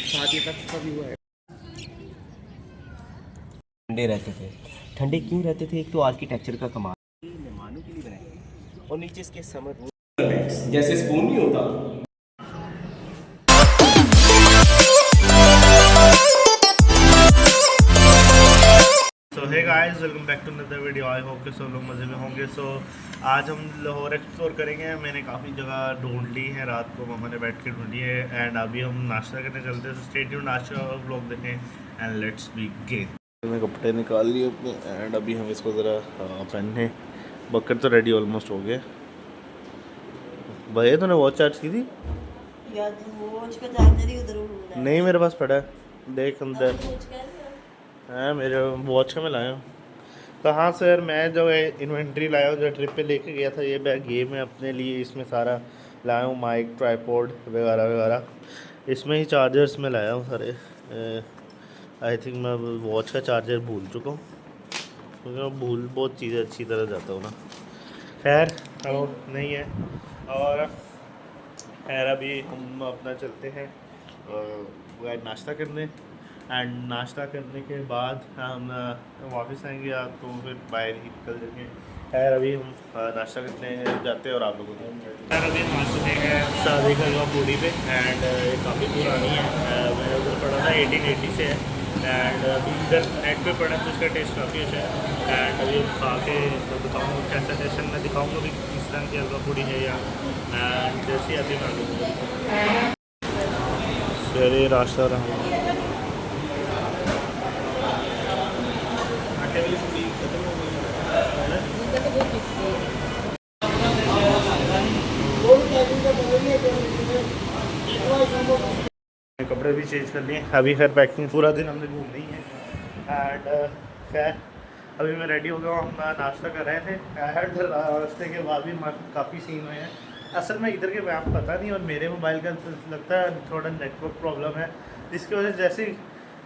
शादी तक का भी हुआ है। ठंडे रहते थे। ठंडे क्यों रहते थे? एक तो आर्किटेक्चर का कमाल, मेहमानों के लिए बनाए और नीचे इसके समर जैसे स्पून नहीं होता। So hey guys, welcome back to another video. I hope कि सब लोग मज़े में होंगे। सो आज हम लाहौर एक्सप्लोर करेंगे। मैंने काफ़ी जगह ढूंढ ली है, रात को मम्मा ने बैठ के ढूंढी है। एंड अभी हम नाश्ता करने चलते हैं। स्टे ट्यून्ड, नाश्ता व्लॉग देखें एंड लेट्स बिगिन। मैं कपड़े निकाल लिए अपने एंड अभी हम इसको ज़रा पहने। बकर तो रेडी ऑलमोस्ट हो गया। भैया तूने वॉच चार्ज की थी? यार वॉच का चार्जर ही उधर नहीं, मेरे पास पड़ा है, देख अंदर है। मेरे वॉच में लाया हूँ। कहाँ से यार? मैं जो इन्वेंट्री लाया हूँ, जो ट्रिप पे लेके गया था, ये बैग ये मैं अपने लिए इसमें सारा लाया हूँ। माइक, ट्राईपोड वगैरह वगैरह इसमें ही चार्जर्स में लाया हूँ सारे। आई थिंक मैं वॉच का चार्जर भूल चुका हूँ, क्योंकि मैं भूल बहुत चीज़ें अच्छी तरह जाता हूँ ना। खैर अब नहीं है। और खैर अभी हम अपना चलते हैं नाश्ता करने। एंड नाश्ता करने के बाद हम वापस आएंगे या तो फिर बाहर ही निकल जाएंगे। खैर अभी हम नाश्ता करने जाते हैं और आप लोगों को खैर अभी हम आ चुके हैं शादी का गाँव बूढ़ी पे। एंड ये काफ़ी पुरानी है। मैंने उधर पढ़ा था 1880 से है। एंड अभी इधर नेट पे पढ़ा तो इसका टेस्ट काफ़ी अच्छा है। एंड अभी हम खा के तो बताऊँगा कैसा टेस्ट है। मैं दिखाऊँगा भी किस तरह की हलवा पूड़ी है या एंड जैसे अभी मैं आपको सर ये रास्ता रहा। कपड़े भी चेंज कर लिए। अभी खैर पैकिंग पूरा दिन हमने घूमनी है। एंड खैर अभी मैं रेडी हो गया हूँ। हम नाश्ता कर रहे थे एंड रास्ते के बाद भी काफ़ी सीन हुए हैं। असल में इधर के मैप पता नहीं, और मेरे मोबाइल का तो लगता है थोड़ा नेटवर्क प्रॉब्लम है, जिसकी वजह से जैसे ही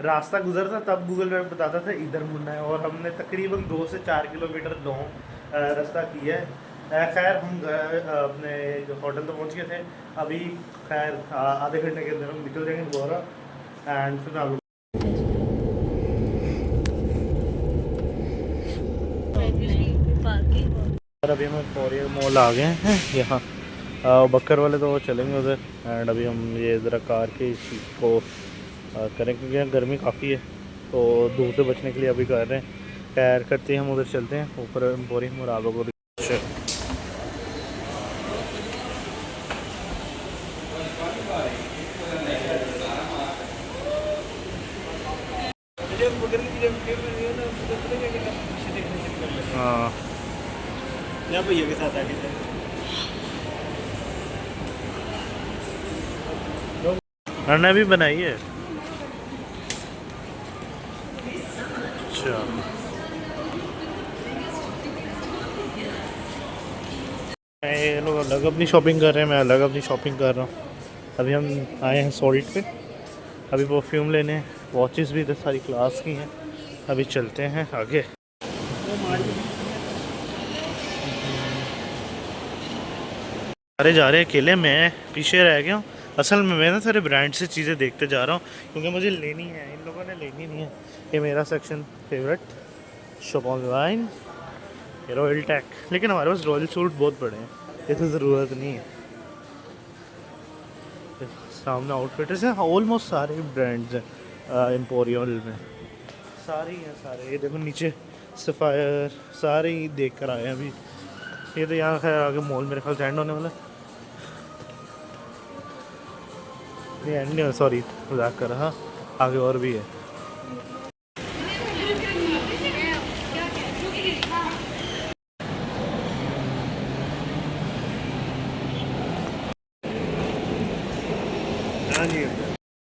रास्ता गुजरता तब गूगल मैप बताता था इधर मुड़ना है। और हमने तकरीबन 2 से 4 किलोमीटर लॉन्ग रास्ता किया है। खैर हम अपने जो होटल तो पहुंच गए थे। अभी खैर आधे घंटे के अंदर हम निकल जाएंगे गोरा। एंड फिर आप अभी हम एम्पोरियम मॉल आ गए हैं यहाँ। बकर वाले तो वो चलेंगे उधर। एंड अभी हम ये ज़रा कार के इसी को करें, क्योंकि यहाँ गर्मी काफ़ी है तो धूप से बचने के लिए अभी कर रहे हैं। खैर करते हैं, हम उधर चलते हैं ऊपर एम्पोरियम और आगे को। हाँ भैया के साथ आगे मैंने भी बनाई है। अच्छा ये लोग अलग अपनी शॉपिंग कर रहे हैं, मैं अलग अपनी शॉपिंग कर रहा हूँ। अभी हम आए हैं सॉल्ट पे। अभी परफ्यूम लेने, वॉचेस भी इधर सारी क्लास की हैं। अभी चलते हैं आगे। सारे जा रहे हैं अकेले, मैं पीछे रह गया हूँ। असल में मैं ना सारे ब्रांड से चीज़ें देखते जा रहा हूँ, क्योंकि मुझे लेनी है, इन लोगों ने लेनी नहीं है। ये मेरा section favourite shop online, royal टैक। लेकिन हमारे पास रॉयल सूट बहुत बड़े हैं, ये तो ज़रूरत नहीं है। सामने आउटफिटर्स हैं, ऑलमोस्ट सारे ब्रांड्स हैं एम्पोरियल में, सारे ही हैं सारे। ये देखो नीचे सफ़ायर, सारे ही देख कर आए हैं अभी। ये तो यहाँ खैर आगे मॉल मेरे ख्याल से एंड होने वाला है। नहीं एंड नहीं, सॉरी मजाक कर रहा, आगे और भी है।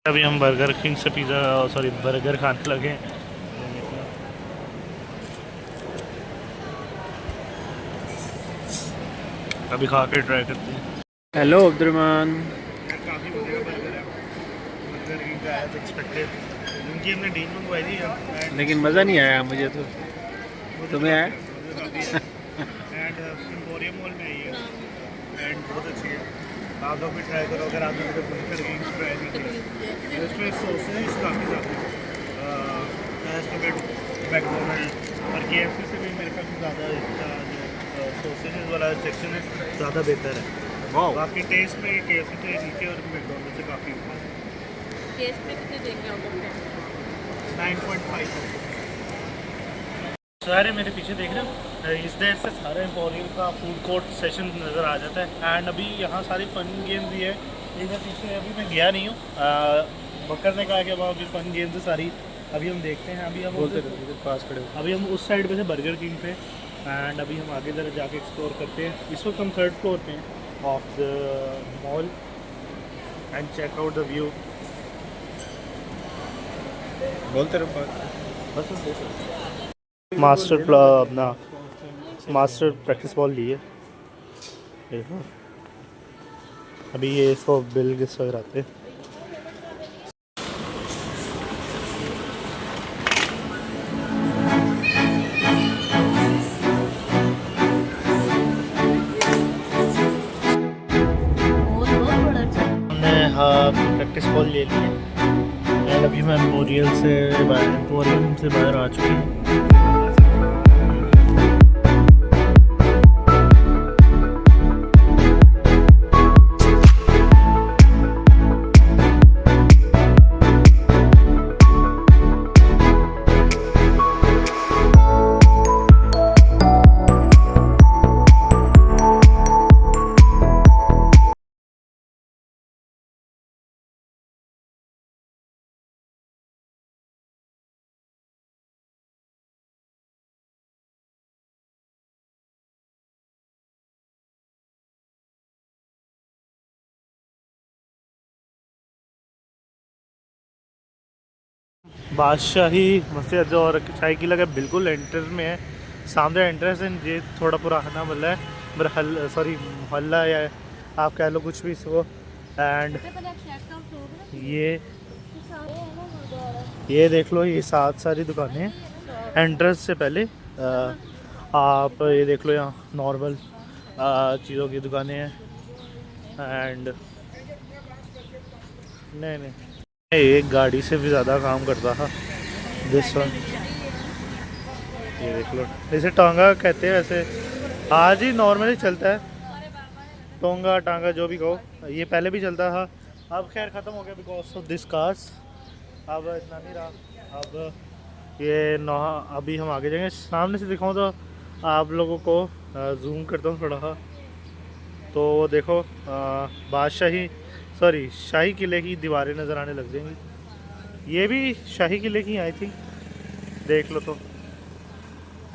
अभी हम बर्गर किंग से पिज़्ज़ा सॉरी बर्गर खाने लगे हैं। अभी खा के ट्राई करते हैं। हेलो अब्दुलरमान। काफ़ी बढ़िया बर्गर है, बर्गर किंग का एज एक्सपेक्टेड। उनकी हमने डील मंगवाई थी लेकिन मज़ा नहीं आया मुझे तो। तुम्हें आया? एंड एम्पोरियम मॉल में आई है एंड बहुत अच्छी है। आप लोग भी ट्राई करो अगर आपने तो बर्गर किंग ट्राई नहीं किया। इसमें मैकडोनल्ड और KFC से भी मेरे ख्याल से ज़्यादा इसका जो सॉसेजेस वाला सेक्शन है ज़्यादा बेहतर है। बाकी टेस्ट में KFC से नीचे और मैकडोनल्ड से काफ़ी ऊपर है। टेस्ट में कितने देंगे आउट ऑफ 9.5। सारे मेरे पीछे देख रहे हो, इस देर से सारा एम्पोरियम का फूड कोर्ट सेशन नज़र आ जाता है। एंड अभी यहाँ सारी फ़न गेम्स भी है। इधर पीछे अभी मैं गया नहीं हूँ, बकर ने कहा कि वहाँ अभी फ़न गेम्स है सारी, अभी हम देखते हैं। अभी हम पास खड़े अभी हम उस साइड पे थे बर्गर किंग पे, एंड अभी हम आगे ज़रा जाके एक्सप्लोर करते हैं। इस वक्त हम 3rd फ्लोर पे हैं of the mall and check out the view. बोलते रहो बस अपना मास्टर प्रैक्टिस बॉल लिए देखो। अभी ये इसको बिल किस वगैरह आते हैं। हमने हाँ प्रैक्टिस बॉल ले लिए एंड अभी मैं एम्पोरियम से बाहर आ चुकी हूँ। बादशाही मस्जिद और चाय की लगा बिल्कुल एंट्रेंस में है, सामने एंट्रेंस है। ये थोड़ा पुराना महल है, सॉरी मोहल्ला या आप कह लो कुछ भी इसको। एंड ये देख लो, ये सारी दुकानें हैं एंट्रेंस से पहले। आप ये देख लो, यहाँ नॉर्मल चीज़ों की दुकानें हैं। एंड नहीं एक गाड़ी से भी ज़्यादा काम करता था दिस वन। ये देख लो, इसे टांगा कहते हैं वैसे। आज ही नॉर्मली चलता है, टोंगा टांगा जो भी कहो। ये पहले भी चलता था, अब खैर ख़त्म हो गया बिकॉज ऑफ दिस कार्स। अब इतना नहीं रहा। अब ये अभी हम आगे जाएंगे। सामने से दिखाऊं तो आप लोगों को जूम करता हूँ थोड़ा सा, तो वो देखो शाही किले की दीवारें नज़र आने लग जाएंगी। ये भी शाही किले की आई थिंक, देख लो तो।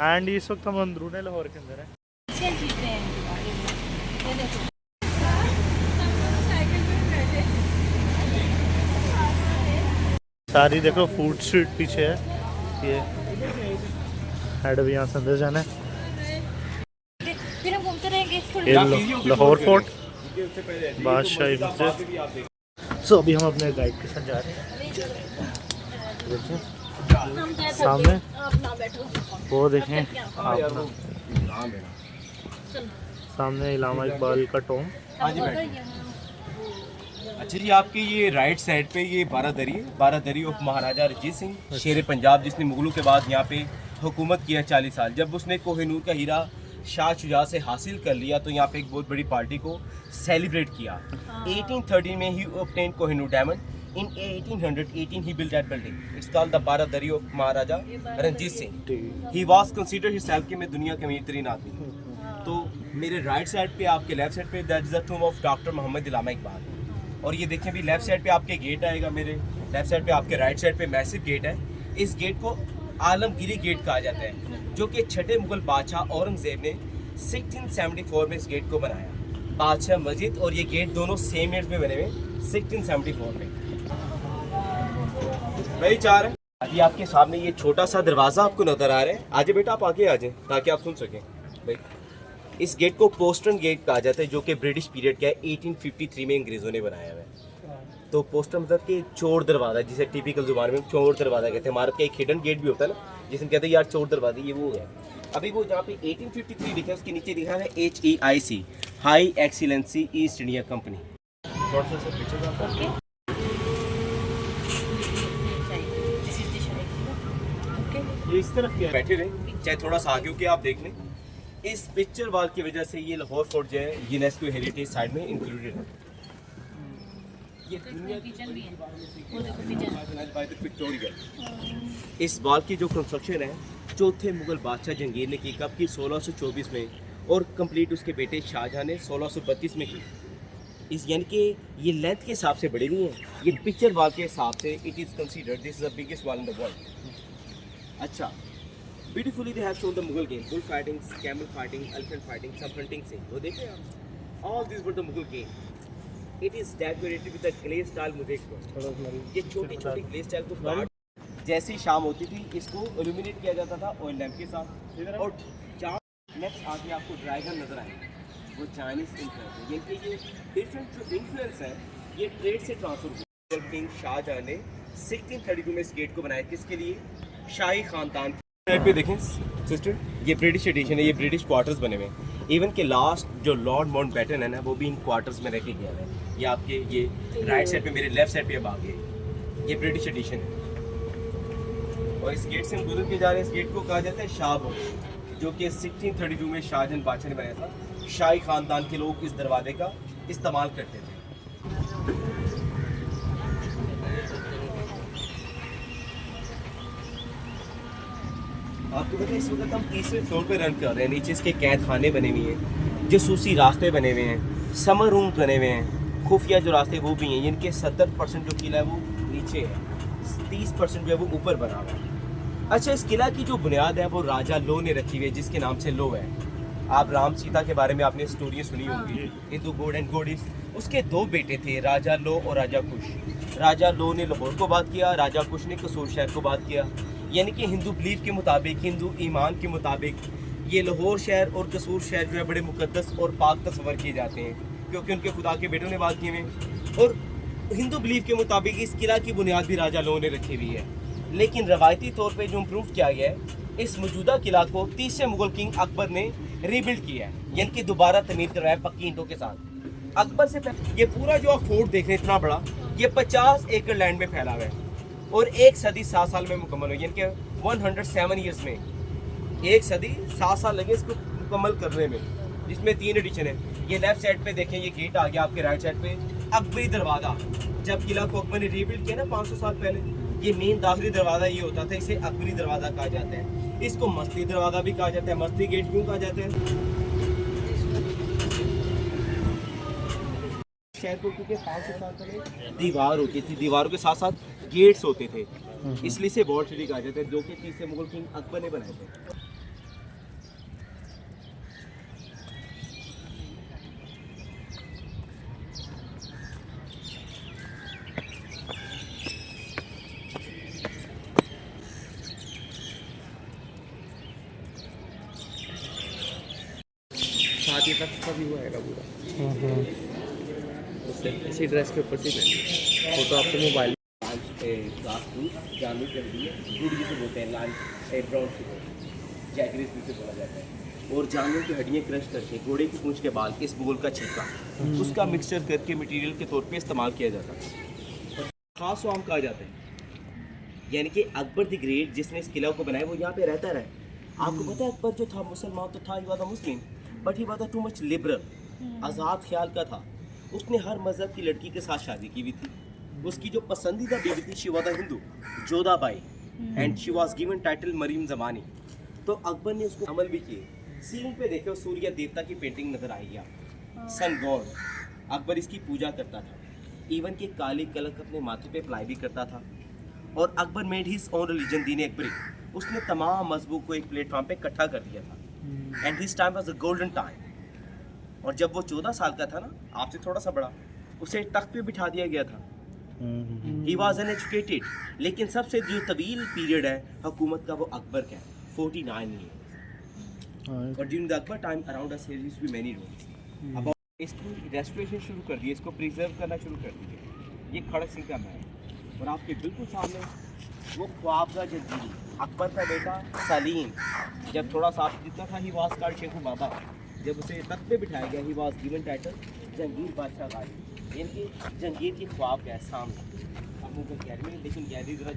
एंड इस वक्त हम अंदरूनी लाहौर के अंदर हैं। सारी देखो फूड स्ट्रीट पीछे है। ये हेड भी यहाँ से अंदर जाना है। ये लाहौर फोर्ट, बादशाही मस्जिद। सो अभी हम अपने गाइड के साथ जा रहे हैं। देखिए सामने वो देखें आप, सामने इलामा इकबाल का टॉम। अच्छा जी, आपके ये राइट साइड पे ये बारादरी ऑफ महाराजा रंजीत सिंह, शेर पंजाब, जिसने मुगलों के बाद यहाँ पे हुकूमत किया 40 साल। जब उसने कोहिनूर का हीरा शाह शुजा से हासिल कर लिया तो यहाँ पे एक बहुत बड़ी पार्टी को सेलिब्रेट किया। 1813 में ही obtain Kohinoor diamond. In 1818 he built that building. It's called the Baradari of Maharaja Ranjit Singh. He was considered himself कि मैं दुनिया के अमीर तरीन आदमी हूँ। तो मेरे राइट साइड पे, आपके लेफ्ट साइड पे, that is the tomb of doctor Mohammad Allama Iqbal. और ये देखें भी लेफ्ट साइड पे आपके गेट आएगा, मेरे लेफ्ट साइड पे आपके राइट साइड पे मैसिव गेट है। इस गेट को आलमगीरी गेट कहा जाता है, जो कि छठे मुगल बादशाह औरंगजेब ने 1674 में इस गेट को बनाया। बादशाह मस्जिद और ये गेट दोनों सेम ईयर में बने हुए 1674 में। भाई चार अभी आपके सामने ये छोटा सा दरवाज़ा आपको नज़र आ रहा है। आजे बेटा आप आगे आ जाएं ताकि आप सुन सकें। भाई इस गेट को पोस्टर्न गेट कहा जाता है, जो कि ब्रिटिश पीरियड का है, 1853 में अंग्रेज़ों ने बनाया हुआ है। तो पोस्टर मतलब कि चोर दरवाज़ा, जिसे टिपिकल जुबान में चोर दरवाज़ा कहते हैं। इमारत का एक हिडन गेट भी होता है ना, जिसमें कहते हैं यार चोर दरवाज़ा, ये वो है। अभी वो जहाँ पे 1853 लिखा है उसके नीचे लिखा है HEIC, high excellency east India company. ये इस तरफ क्या बैठे रहे, चाहे थोड़ा सा आगे होके आप देख लें। इस पिक्चर वॉल की वजह से ये लाहौर फोर्ट जो है यूनेस्को हेरिटेज साइट में इंक्लूडेड है। ये दुनिया की किचन भी है, वो देखो किचन। By the Victoria. इस वॉल की जो कंस्ट्रक्शन है चौथे मुगल बादशाह जहांगीर ने की, कब की? 1624 में, और कंप्लीट उसके बेटे शाहजहां ने 1632 में की। इस यानी कि ये लेंथ के हिसाब से बड़ी नहीं है, ये पिक्चर वॉल के हिसाब से it is considered this is the biggest wall in the world. अच्छा, beautifully they have shown the Mughal game, bull fighting, camel fighting, elephant fighting, some hunting scene. वो देखें आप, all this were the Mughal game. It is decorated with the glaze style mosaic. ये छोटी छोटी ग्ले style को काट, जैसे ही शाम होती थी इसको इल्यूमिनेट किया जाता था ऑयल लैंप के साथ। और नेक्स्ट आगे आपको ड्रैगन नजर आएगा, वो चाइनीज इन्फ्लुएंस है। ये डिफरेंट जो इन्फ्लुएंस है ये ट्रेड से ट्रांसफर हुआ। किंग शाहजहां ने 1632 में इस गेट को बनाया, किसके लिए? शाही खानदान। साइड पे देखें सिस्टर, ये ब्रिटिश एडिशन है, ये ब्रिटिश क्वार्टर्स बने हुए हैं। इवन के लास्ट जो लॉर्ड माउंटबेटन है ना, वो भी इन क्वार्टर्स में रह के गया है। ये आपके ये राइट साइड पे, मेरे लेफ्ट साइड पे अब आगे ये ब्रिटिश एडिशन है। और इस गेट से हम गुजर के जा रहे हैं, इस गेट को कहा जाता है शाहबाग, जो कि 1632 में शाहजहां बादशाह ने बनाया था। शाही खानदान के लोग इस दरवाजे का इस्तेमाल करते थे। आपको पता है इस वक्त हम तीसरे फ्लोर पे रन कर रहे हैं। नीचे इसके कैद खाने बने हुए हैं, जासूसी रास्ते बने हुए हैं, समर रूम बने हुए हैं, खुफिया जो रास्ते वो भी हैं। इनके 70% जो किला है वो नीचे है, 30% जो है वो ऊपर बना हुआ है। अच्छा, इस किला की जो बुनियाद है वो राजा लो ने रखी हुई है, जिसके नाम से लो है। आप राम सीता के बारे में आपने स्टोरी सुनी होंगी, हिंदू गॉड एंड गॉडेस। उसके दो बेटे थे, राजा लो और राजा कुश। राजा लो ने लाहौर को बात किया, राजा कुश ने कसूर शहर को बात किया। यानी कि हिंदू बिलीफ के मुताबिक, हिंदू ईमान के मुताबिक ये लाहौर शहर और कसूर शहर जो है बड़े मुकद्दस और पाक तस्वर किए जाते हैं, क्योंकि उनके खुदा के बेटों ने बात किए हैं। और हिंदू बिलीफ के मुताबिक इस किला की बुनियाद भी राजा लो ने रखी हुई है। लेकिन रवायती तौर पे जो इम्प्रूव किया गया है, इस मौजूदा किला को तीसरे मुगल किंग अकबर ने रीबिल्ड किया है, यानी कि दोबारा तमीर करवाया पक्की ईंटों के साथ। अकबर से पहले ये पूरा जो आप फोर्ट देख रहे हैं इतना बड़ा, ये 50 एकड़ लैंड में फैला हुआ है और 1 सदी 7 साल में मुकम्मल हुई, यानी कि 107 ईयर्स में 1 सदी 7 साल लगे इसको मुकम्मल करने में, जिसमें 3 एडिशन है। ये लेफ्ट साइड पे देखें, ये गेट आ गया आपके राइट साइड पे, अकबरी दरवाज़ा। जब किला को अकबर ने रीबिल्ड किया ना 500 साल पहले, ये मेन दाखिली दरवाज़ा ये होता था, इसे अकबरी दरवाज़ा कहा जाता है। इसको मस्ती दरवाज़ा भी कहा जाता है। मस्ती गेट क्यों कहा जाता है? शहर को क्योंकि 500 साल पहले दीवार होती थी, दीवारों के साथ साथ गेट्स होते थे, इसलिए से वॉल सिटी कहा जाता है, जो कि तीसरे मुगल किंग अकबर ने बनाए थे। शादी तक का भी हुआ है पूरा, उससे इसी ड्रेस के ऊपर से फोटो आपको मोबाइल जानवर कर दी है, गुड़ जिसे बोलते हैं, लाल ब्राउन से जैगरीज जिसे बोला जाता है। और जानवर की हड्डियाँ क्रश करके, घोड़े की पूंछ के बाल, इस बोल का छिलका, उसका मिक्सचर करके मटेरियल के तौर पे इस्तेमाल किया जाता है। खास आम कहा जाता है, यानी कि अकबर द ग्रेट जिसने इस किला को बनाया वो यहाँ पे रहता रहा। आपको पता है अकबर जो था मुसलमान तो था, ही वादा मुस्लिम, बट ही वादा टू मच लिबरल, आज़ाद ख्याल का था। उसने हर मज़हब की लड़की के साथ शादी की हुई थी। उसकी जो पसंदीदा बीवी थी she was Hindu, Jodha Bai, and she was given title Maryam Zamani. तो अकबर ने उसको अमल भी किए। सीन पे देखो सूर्य देवता की पेंटिंग नजर आएगी आपको, सन गॉड। अकबर इसकी पूजा करता था, इवन के काली कलक अपने माथे पे अप्लाई भी करता था। और Akbar made his own religion, दीन अकबरी। उसने तमाम मजहबों को एक प्लेटफॉर्म पे इकट्ठा कर दिया था, and his time was a golden time. और जब वो 14 साल का था ना, आपसे थोड़ा सा बड़ा, उसे तख्त पे बिठा दिया गया था। ही वॉज अनएजुकेटेड, लेकिन सबसे जो तवील पीरियड है हुकूमत का वो अकबर का है, 49 ईयर। और during the Akbar time around us here used to be many rooms. अब इसकी रेस्टोरेशन शुरू कर दी, इसको प्रिजर्व करना शुरू कर दिया। ये खड़क सिंह का महल, और आपके बिल्कुल सामने वो ख्वाबगा जदीद अकबर का बेटा सलीम, जब थोड़ा सा जितना था, ही वाज कॉल्ड शेखू बाबा। जब उसे तख्त पे बिठाया गया, he was given title Jahangir बादशाह गाजी, यानी कि जहांगीर की ख्वाब का है सामने। हम लोग गैलरी में, लेकिन गैलरी जरा,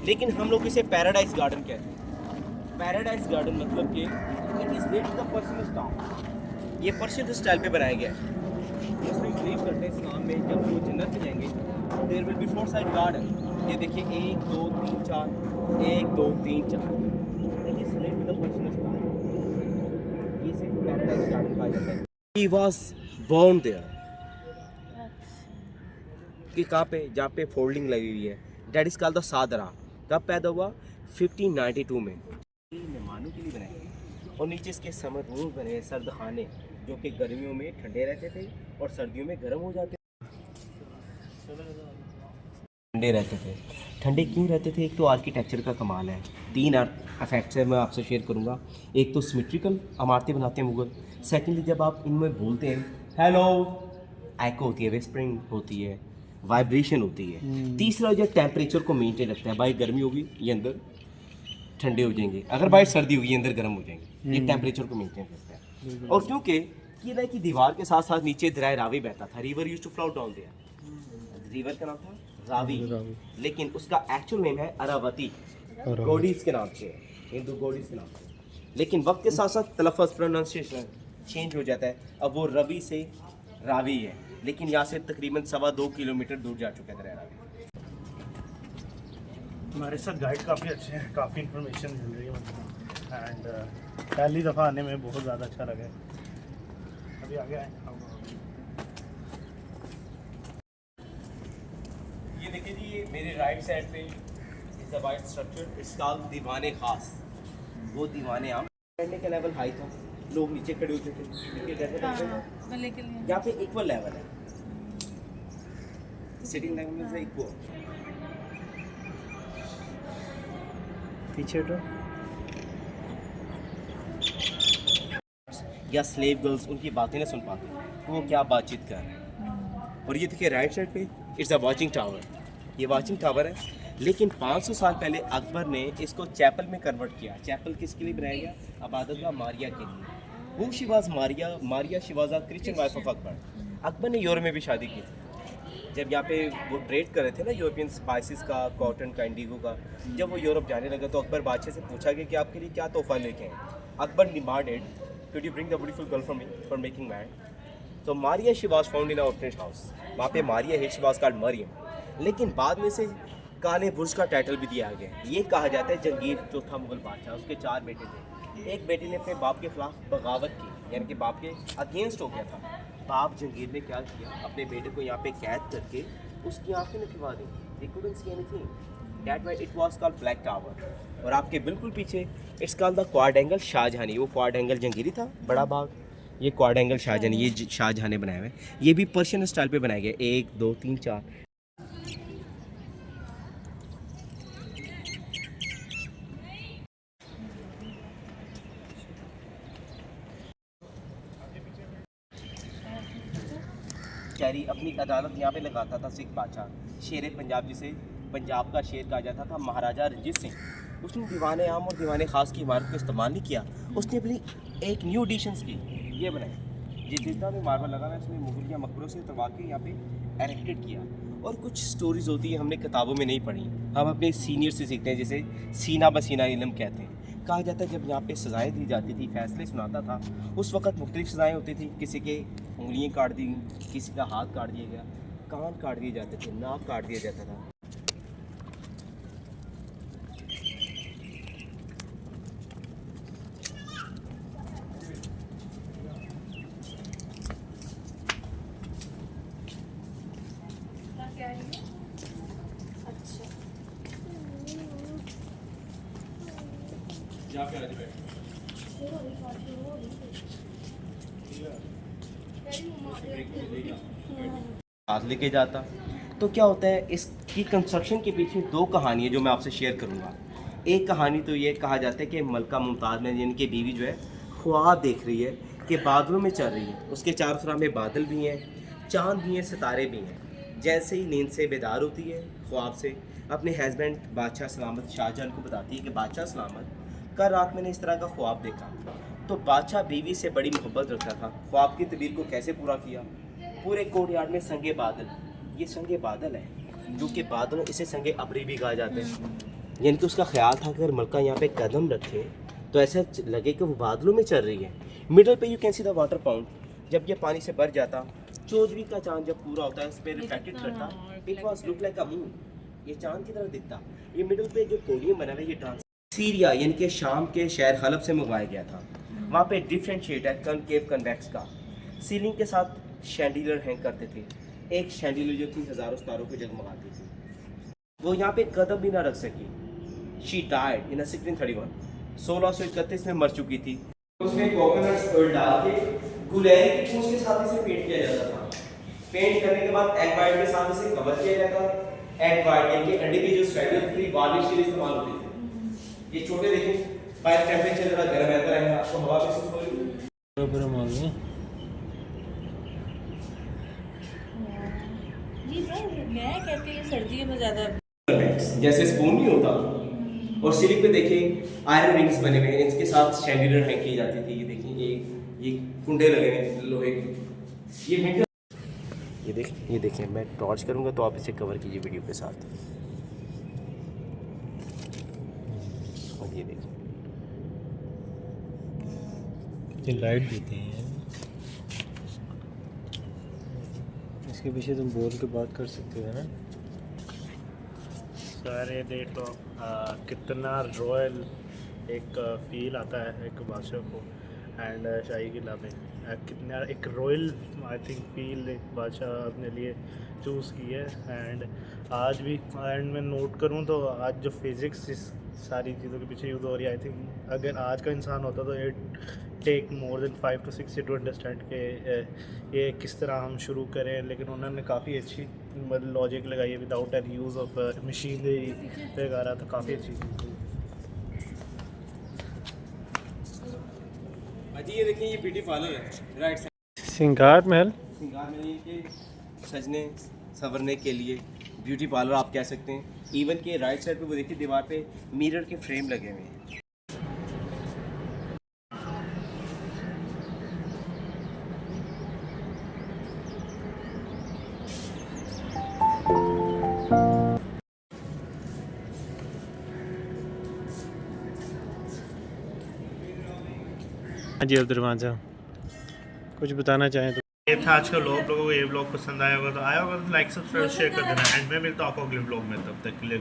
लेकिन हम लोग इसे पैराडाइज गार्डन कहते हैं। पैराडाइज गार्डन मतलब कि it is made the Persian style. ये पर्शियन स्टाइल पे बनाया गया है। मुस्लिम बिलीव करते हैं इस्लाम में जब वो जन्नत में जाएंगे there will be 4 side garden. ये देखिए 1 2 3 4 1 2 3 4 it is made the Persian style. इसे पैराडाइज गार्डन कहा जाता है। ही वाज बोर्न देयर कि कहाँ पे, जहाँ पे फोल्डिंग लगी हुई है, that is called the Sadra. कब पैदा हुआ? 1592 में। मेहमानों के लिए बनाए गए और नीचे इसके समर रूम बने हैं, सर्द खाने, जो कि गर्मियों में ठंडे रहते थे और सर्दियों में गर्म हो जाते थे। ठंडे रहते थे। ठंडे क्यों रहते थे? एक तो आर्किटेक्चर का कमाल है। 3 इफेक्ट्स है मैं आपसे शेयर करूँगा। एक तो सिमेट्रिकल इमारतें बनाते हैं मुगल। सेकेंडली जब आप इनमें बोलते हैं हेलो, एको होती है, विस्परिंग होती है, वाइब्रेशन होती है। तीसरा जो टेम्परेचर को मेंटेन रखता है। भाई गर्मी होगी ये अंदर ठंडे हो जाएंगे, अगर बाहर सर्दी होगी ये अंदर गर्म हो जाएंगे। ये टेम्परेचर को मेंटेन रखता है। और क्योंकि किला की दीवार के साथ साथ नीचे दरिया रावी बहता था। River used to flow down there. River का नाम था रावी, लेकिन उसका एक्चुअल नेम है अरावती। गोडीज के नाम से, हिंदू गोडीज के नाम से। लेकिन वक्त के साथ साथ तलफ़्फ़ुज़ प्रोनाउंसिएशन चेंज हो जाता है। अब वो रवि से रावी है, लेकिन यहाँ से तकरीबन 2.25 किलोमीटर दूर जा चुका है दरिया रावी। हमारे साथ गाइड काफ़ी अच्छे हैं, काफ़ी इन्फॉर्मेशन मिल रही है मुझे। एंड पहली दफ़ा आने में बहुत ज़्यादा अच्छा लगा है। अभी आगे आए ये देखिए जी, ये मेरे राइट साइड पे is a white structure, it's called दीवाने खास। वो दीवाने आम बैठने का लेवल हाई था, लोग नीचे खड़े होते थे। यहाँ पे इक्वल लेवल है, सिटिंग लेवल से इक्वल। पीछे तो या स्लेव गर्ल्स उनकी बातें नहीं सुन पाते, वो क्या बातचीत कर रहे हैं। और ये देखिए राइट साइड पे इट्स अ वॉचिंग टावर। ये वॉचिंग टावर है, लेकिन 500 साल पहले अकबर ने इसको चैपल में कन्वर्ट किया। चैपल किसके लिए बनाया गया? अबादतगाह मारिया के लिए। वो she was Maria she was a Christian wife of Akbar. Akbar ने यूरोप में भी शादी की थी। जब यहाँ पे वो ट्रेड कर रहे थे ना, यूरोपियन स्पाइसेस का, कॉटन का, इंडिगो का, जब वो यूरोप जाने लगा तो अकबर बादशाह से पूछा गया कि आपके लिए क्या तोहफा लेके आए। Akbar demanded, could you bring the beautiful girl for me for making married. तो Maria she was found in orphanage house. वहाँ पे मारिया है, शी वाज कॉल्ड मरियम। लेकिन बाद में से काले बुर्ज का टाइटल भी दिया गया। ये कहा जाता है जंगीर जो था मुगल बादशाह, उसके 4 बेटे थे। एक बेटे ने अपने बाप के खिलाफ बगावत की, यानी कि बाप के अगेंस्ट हो गया था। बाप जंगीर ने क्या किया, अपने बेटे को यहाँ पे कैद करके उसकी आंखें निकलवा दी। They couldn't see anything. That why it was called Black Tower. और आपके बिल्कुल पीछे it's called the quad angle Shahjahani. वो क्वाड एंगल जंगीरी था, बड़ा बाग। ये क्वाड एंगल शाहजहानी, ये शाहजहां ने बनाया हुआ है। ये भी पर्शियन स्टाइल पे बनाया गया। 1 2 3 4। कैरी अपनी अदालत यहाँ पे लगाता था सिख बादशाह शेर पंजाब, जिसे पंजाब का शेर कहा जाता था, महाराजा रंजीत सिंह। उसने दीवाने आम और दीवाने ख़ास की इमारत को इस्तेमाल नहीं किया। उसने अपनी एक न्यू एडिशंस की, ये बनाई। ये जितना भी मार्बल लगा है उसने मुगल या मकबरों से उतरवा के यहाँ पे एरेक्टेड किया। और कुछ स्टोरीज होती है हमने किताबों में नहीं पढ़ी, हम अपने सीनियर से सीखते हैं, जिसे सीना बसीना इल्म कहते हैं। कहा जाता है जब यहाँ पे सज़ाएँ दी जाती थी, फैसले सुनाता था, उस वक्त मुख्तलिफ सज़ाएँ होती थी। किसी के उंगलियाँ काट दी, किसी का हाथ काट दिया गया, कान काट दिए जाते थे, नाक काट दिया जाता था। साथ लेके जाता। तो क्या होता है, इसकी कंस्ट्रक्शन के पीछे 2 कहानियाँ जो मैं आपसे शेयर करूँगा। एक कहानी तो ये कहा जाता है कि मलका मुमताज़ ने, यानी कि बीवी जो है, ख्वाब देख रही है कि बादलों में चल रही है, उसके चारों तरफ में बादल भी हैं, चाँद भी हैं, सितारे भी हैं। जैसे ही नींद से बेदार होती है ख्वाब से, अपने हस्बैंड बादशाह सलामत शाहजहां को बताती है कि बादशाह सलामत, कल रात मैंने इस तरह का ख्वाब देखा। तो बादशाह बीवी से बड़ी मोहब्बत रखता था, ख्वाब की तबीर को कैसे पूरा किया। पूरे कोर्टयार्ड में संगे बादल, ये संगे बादल है, जो कि बादलों इसे संगे अबरी भी कहा जाते हैं। यानी कि उसका ख्याल था कि अगर मलका यहाँ पे कदम रखे तो ऐसा लगे कि वो बादलों में चल रही है। मिडल पे you can see the water pound, जब ये पानी से भर जाता, चौधरी का चांद जब पूरा होता है इस पर रिफ्लेक्टेड करता, it was look like a moon, ये चांद की तरह दिखता। ये मिडल पे जो पोडियम बना हुआ है ये ट्रांस सीरिया यानी कि शाम के शहर हलब से मंगवाया गया था। वहाँ पे डिफरेंट शेड है कनकेव कन्वेक्स का। सीलिंग के साथ शैंडिलर हैंग करते थे, एक शैंडिलर जो थी हज़ारों सितारों को जगमगाती थी। वो यहाँ पे कदम भी ना रख सकी। शी डाइड इन 1631, 1631 में मर चुकी थी। उसमें कोकोनट ऑयल डाल के गुलेरी की पूंछ के साथ इसे पेंट किया जाता था। पेंट करने के बाद एग वाइट के साथ इसे कवर किया जाता। एग वाइट यानी कि अंडे की जो स्ट्रैगल थी वार्निश के लिए इस्तेमाल होती थी। ये छोटे देखें, बाहर टेम्परेचर थोड़ा गर्म रहता है, आपको हवा महसूस हो रही है। ये मैं कहती हूँ सर्दियों में ज़्यादा जैसे स्पून नहीं होता, और सीलिंग पे देखें आयरन रिंग्स बने हुए हैं, इसके साथ शैंडिलर हैंग की जाती थी। ये देखें, ये कुंडे लगे हैं लोहे के। ये देखें मैं टॉर्च करूंगा तो आप इसे कवर कीजिए वीडियो के साथ। और ये देखें, ये लाइट देते हैं। इसके पीछे तुम बोल के बात कर सकते हो ना। सर ये देख लो कितना रॉयल एक फील आता है एक बादशाह को, एंड शाही किला में कितना एक रॉयल आई थिंक फील एक बादशाह अपने लिए चूज़ की है। एंड आज भी एंड मैं नोट करूँ तो आज जो फिज़िक्स इस सारी चीज़ों के पीछे यूज़ हो रही है, आई थिंक अगर आज का इंसान होता तो it take more than 5 to 6 years to understand के ये किस तरह हम शुरू करें। लेकिन उन्होंने काफ़ी अच्छी लॉजिक लगाई है without an use of machinery वगैरह, तो काफ़ी अच्छी चीज़ है। अजी ये देखिए, ये ब्यूटी पार्लर है राइट साइड। सिंगार महल श्रृंगार में ये कि सजने संवरने के लिए ब्यूटी पार्लर आप कह सकते हैं। इवन के राइट साइड पे वो देखिए दीवार पे मिरर के फ्रेम लगे हुए हैं। हाँ जी अब्दुलरहमान साहब, कुछ बताना चाहें तो। ये था आज का व्लॉग। लोगों को ये व्लॉग पसंद आया होगा तो लाइक सब्सक्राइब शेयर कर देना। एंड मैं मिलता हूँ आपको अगले व्लॉग में, तब तक के लिए